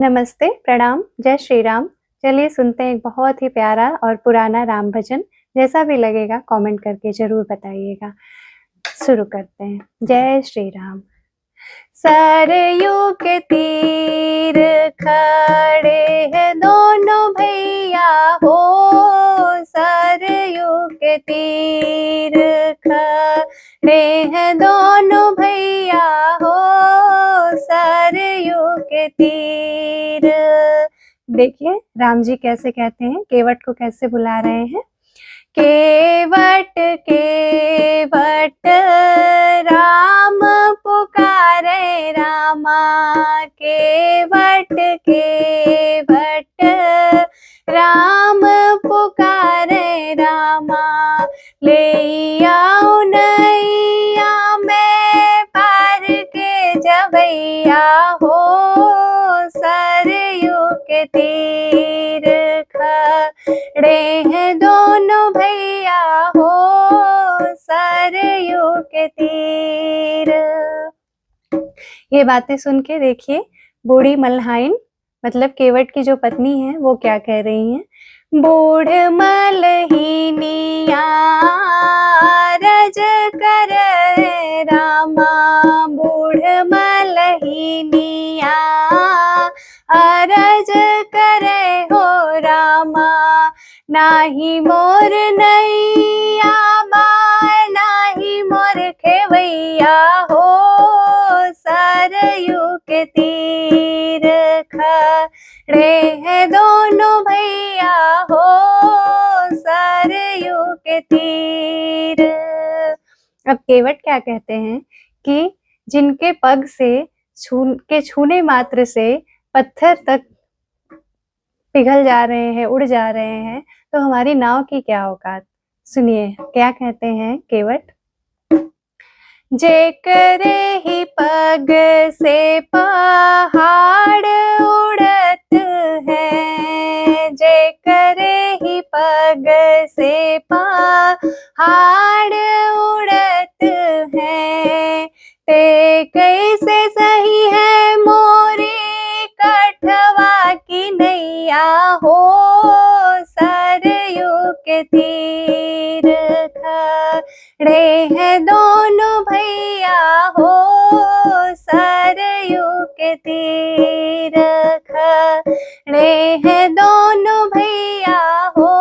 नमस्ते, प्रणाम, जय श्री राम। चलिए सुनते हैं एक बहुत ही प्यारा और पुराना राम भजन। जैसा भी लगेगा कमेंट करके ज़रूर बताइएगा। शुरू करते हैं। जय श्री राम। सरयू के तीर खड़े हैं दोनों भैया हो, सरयू के तीर खड़े हैं दोनों भैया हो, सरयू के तीर। देखिए राम जी कैसे कहते हैं, केवट को कैसे बुला रहे हैं। केवट केवट राम पुकारे रामा, केवट केवट राम पुकारे रामा, ले आओ नैया में पार के जवैया हो, सरयू के तीर खड़े हैं दोनों भैया हो, सरयू के तीर। ये बातें सुन के देखिए बूढ़ी मल्हाइन मतलब केवट की जो पत्नी है वो क्या कह रही हैं। बूढ़ मल्हिनिया रज कर रामा, बूढ़ मल्हिनिया अरज करे हो रामा, नाही मोर नैया बार नाही मोर खेवैया हो, सरयू के तीर खड़े हैं दोनों भैया हो, सरयू के तीर। अब केवट क्या कहते हैं कि जिनके पग से छूने मात्र से पत्थर तक पिघल जा रहे हैं, उड़ जा रहे हैं, तो हमारी नाव की क्या औकात। सुनिए क्या कहते हैं केवट। जे करे ही पग से पहाड़ उड़त है, जे करे ही पग से पहाड़ उड़त है, ते कैसे सही है मोरी कठवा की नैया हो, सरयू के तीर खड़े हैं दोनों भैया हो, सरयू के तीर खड़े हैं दोनों भैया हो,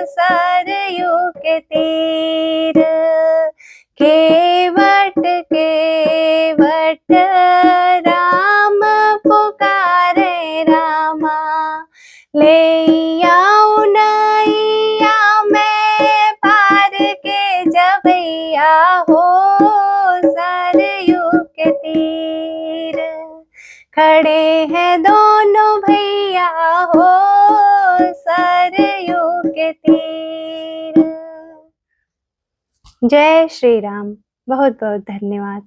सरयू के तीर। केवट केवट राम पुकारे रामा, ले आओ नैया में पार के जवैया हो, सरयू के तीर खड़े हैं दोनों भैया हो, सरयू के तीर। जय श्री राम। बहुत बहुत धन्यवाद।